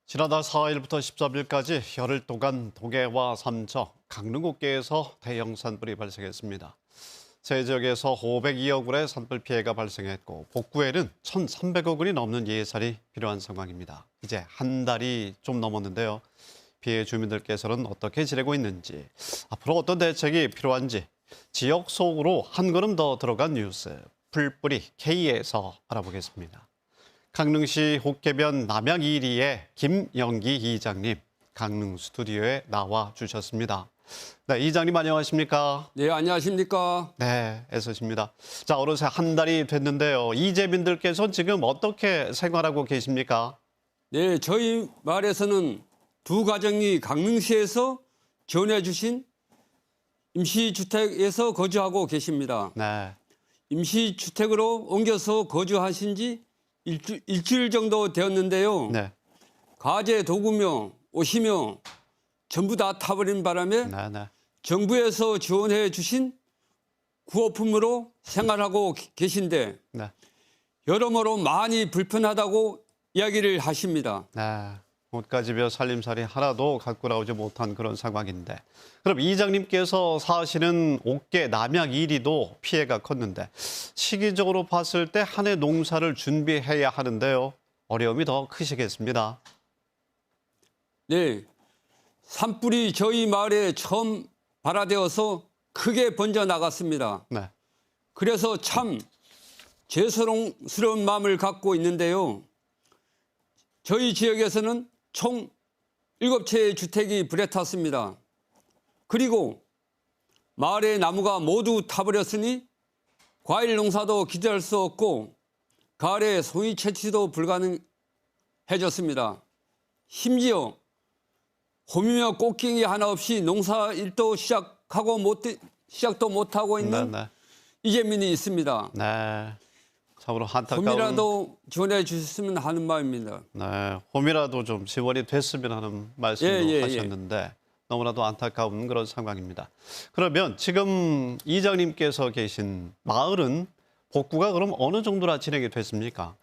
지난달 4일부터 13일까지 열흘 동안 동해와 삼척, 강릉국계에서 대형 산불이 발생했습니다. 세 지역에서 502억 원의 산불 피해가 발생했고 복구에는 1,300억 원이 넘는 예산이 필요한 상황입니다. 이제 한 달이 좀 넘었는데요. 피해 주민들께서는 어떻게 지내고 있는지, 앞으로 어떤 대책이 필요한지 지역 속으로 한 걸음 더 들어간 뉴스, 풀뿌리 K에서 알아보겠습니다. 강릉시 옥계변 남양 1리의 김영기 이장님, 강릉 스튜디오에 나와 주셨습니다. 네, 이장님 안녕하십니까? 네, 안녕하십니까? 네, 애쓰십니다. 자, 어느새 한 달이 됐는데요. 이재민들께서는 지금 어떻게 생활하고 계십니까? 네, 저희 마을에서는 두 가정이 강릉시에서 지원해 주신 임시주택에서 거주하고 계십니다. 네, 임시주택으로 옮겨서 거주하신 지 일주일 정도 되었는데요. 네, 가재 도구며 옷이며 전부 다 타버린 바람에 네. 정부에서 지원해 주신 구호품으로 생활하고 계신데 네. 여러모로 많이 불편하다고 이야기를 하십니다. 네. 옷가지며 살림살이 하나도 갖고 나오지 못한 그런 상황인데, 그럼 이장님께서 사시는 옥계 남양 1리도 피해가 컸는데 시기적으로 봤을 때 한 해 농사를 준비해야 하는데요. 어려움이 더 크시겠습니다. 네, 산불이 저희 마을에 처음 발화되어서 크게 번져 나갔습니다. 네, 그래서 참 죄송스러운 마음을 갖고 있는데요. 저희 지역에서는 총 7채의 주택이 불에 탔습니다. 그리고 마을의 나무가 모두 타버렸으니 과일 농사도 기대할 수 없고 가을에 송이 채취도 불가능해졌습니다. 심지어 호미며 꽃갱이 하나 없이 농사 일도 시작도 못하고 있는 네. 이재민이 있습니다. 네. 참으로 안타까운. 홈이라도 지원해 주셨으면 하는 마음입니다. 네, 홈이라도 좀 지원이 됐으면 하는 말씀도 예. 하셨는데 너무나도 안타까운 그런 상황입니다. 그러면 지금 이장님께서 계신 마을은 복구가 그럼 어느 정도나 진행이 됐습니까?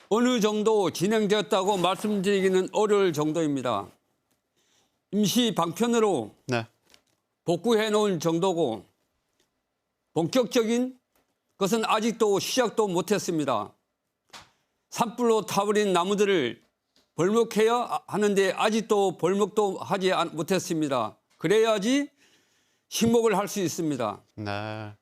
어느 정도 진행되었다고 말씀드리기는 어려울 정도입니다. 임시 방편으로 네, 복구해 놓은 정도고 본격적인 것은 아직도 시작도 못했습니다. 산불로 타버린 나무들을 벌목해야 하는데 아직도 벌목도 하지 못했습니다. 그래야지 식목을 할 수 있습니다. 네.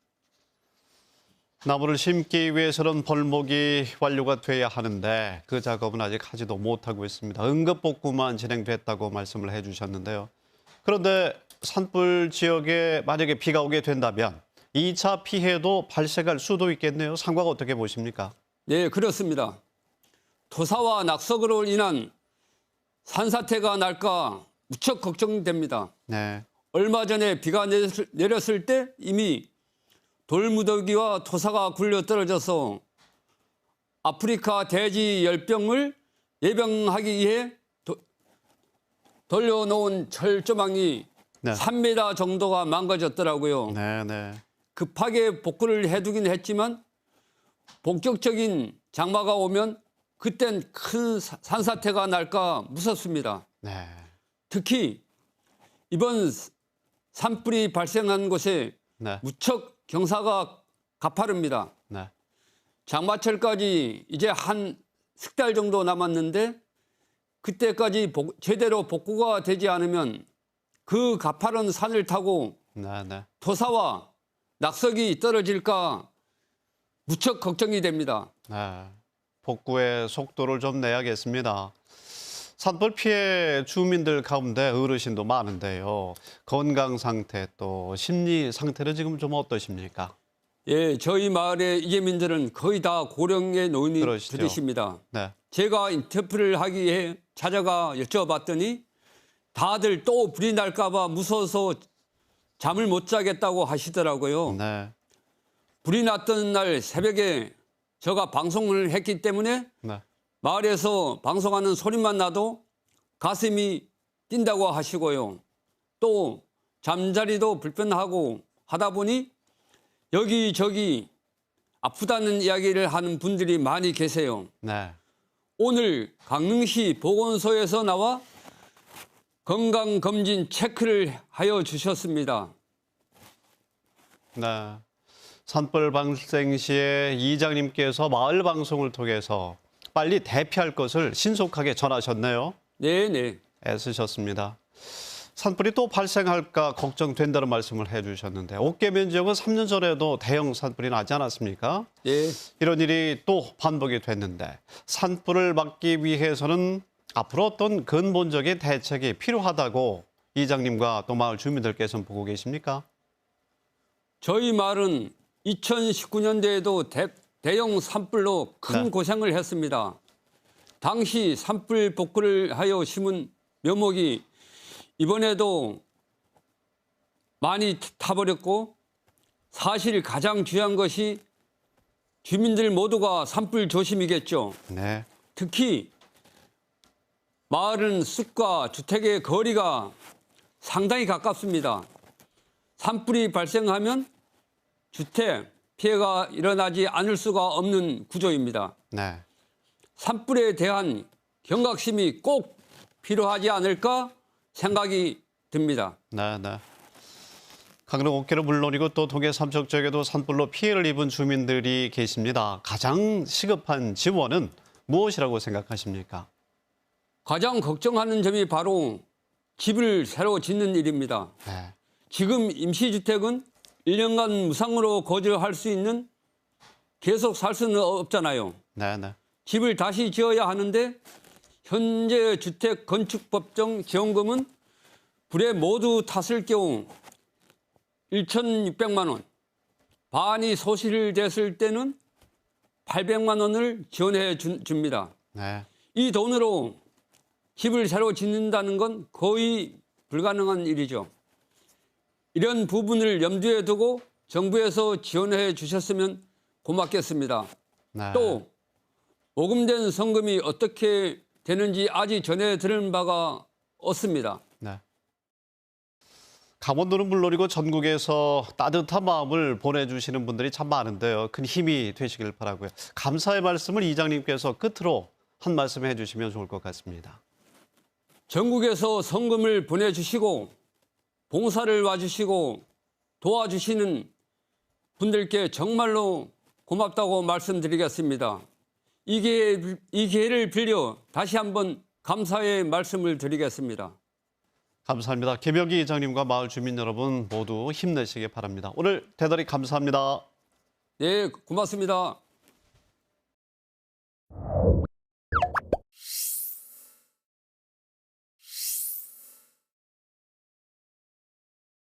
나무를 심기 위해서는 벌목이 완료가 돼야 하는데 그 작업은 아직 하지도 못하고 있습니다. 응급복구만 진행됐다고 말씀을 해주셨는데요. 그런데 산불 지역에 만약에 비가 오게 된다면 2차 피해도 발생할 수도 있겠네요. 상황 어떻게 보십니까? 네, 그렇습니다. 토사와 낙석으로 인한 산사태가 날까 무척 걱정됩니다. 네, 얼마 전에 비가 내렸을 때 이미 돌무더기와 토사가 굴려 떨어져서 아프리카 돼지 열병을 예방하기 위해 돌려놓은 철조망이 네. 3m 정도가 망가졌더라고요. 네. 급하게 복구를 해두긴 했지만 본격적인 장마가 오면 그땐 큰 산사태가 날까 무섭습니다. 네. 특히 이번 산불이 발생한 곳에 네. 무척 경사가 가파릅니다. 네. 장마철까지 이제 한 석 달 정도 남았는데 그때까지 제대로 복구가 되지 않으면 그 가파른 산을 타고 네. 토사와 낙석이 떨어질까 무척 걱정이 됩니다. 네. 복구의 속도를 좀 내야겠습니다. 산불 피해 주민들 가운데 어르신도 많은데요. 건강 상태 또 심리 상태는 지금 좀 어떠십니까? 예, 저희 마을의 이재민들은 거의 다 고령의 노인들이십니다. 네. 제가 인터뷰를 하기 위해 찾아가 여쭤봤더니 다들 또 불이 날까 봐 무서워서 잠을 못 자겠다고 하시더라고요. 네. 불이 났던 날 새벽에 제가 방송을 했기 때문에 네. 마을에서 방송하는 소리만 나도 가슴이 뛴다고 하시고요. 또 잠자리도 불편하고 하다 보니 여기저기 아프다는 이야기를 하는 분들이 많이 계세요. 네. 오늘 강릉시 보건소에서 나와 건강검진 체크를 하여 주셨습니다. 네. 산불 발생 시에 이장님께서 마을 방송을 통해서 빨리 대피할 것을 신속하게 전하셨네요. 네네. 애쓰셨습니다. 산불이 또 발생할까 걱정된다는 말씀을 해주셨는데 옥계면 지역은 3년 전에도 대형 산불이 나지 않았습니까? 네. 이런 일이 또 반복이 됐는데 산불을 막기 위해서는 앞으로 어떤 근본적인 대책이 필요하다고 이장님과 또 마을 주민들께서는 보고 계십니까? 저희 마을은 2019년도에도 대형 산불로 큰 네. 고생을 했습니다. 당시 산불 복구를 하여 심은 묘목이 이번에도 많이 타버렸고 사실 가장 중요한 것이 주민들 모두가 산불 조심이겠죠. 네. 특히 마을은 숲과 주택의 거리가 상당히 가깝습니다. 산불이 발생하면 주택 피해가 일어나지 않을 수가 없는 구조입니다. 네. 산불에 대한 경각심이 꼭 필요하지 않을까 생각이 듭니다. 네, 네. 강릉 옥계는 물론이고 또 동해 삼척 지역에도 산불로 피해를 입은 주민들이 계십니다. 가장 시급한 지원은 무엇이라고 생각하십니까? 가장 걱정하는 점이 바로 집을 새로 짓는 일입니다. 네. 지금 임시주택은 1년간 무상으로 거주할 수 있는 계속 살 수는 없잖아요. 네, 네. 집을 다시 지어야 하는데 현재 주택건축법정 지원금은 불에 모두 탔을 경우 1,600만 원, 반이 소실됐을 때는 800만 원을 지원해 줍니다. 네. 이 돈으로 집을 새로 짓는다는 건 거의 불가능한 일이죠. 이런 부분을 염두에 두고 정부에서 지원해 주셨으면 고맙겠습니다. 네. 또 모금된 성금이 어떻게 되는지 아직 전해 들은 바가 없습니다. 네. 강원도는 물론이고 전국에서 따뜻한 마음을 보내주시는 분들이 참 많은데요. 큰 힘이 되시길 바라고요. 감사의 말씀을 이장님께서 끝으로 한 말씀 해주시면 좋을 것 같습니다. 전국에서 성금을 보내주시고 봉사를 와주시고 도와주시는 분들께 정말로 고맙다고 말씀드리겠습니다. 이 기회를 빌려 다시 한번 감사의 말씀을 드리겠습니다. 감사합니다. 김영기 이장님과 마을 주민 여러분 모두 힘내시기 바랍니다. 오늘 대단히 감사합니다. 네, 고맙습니다.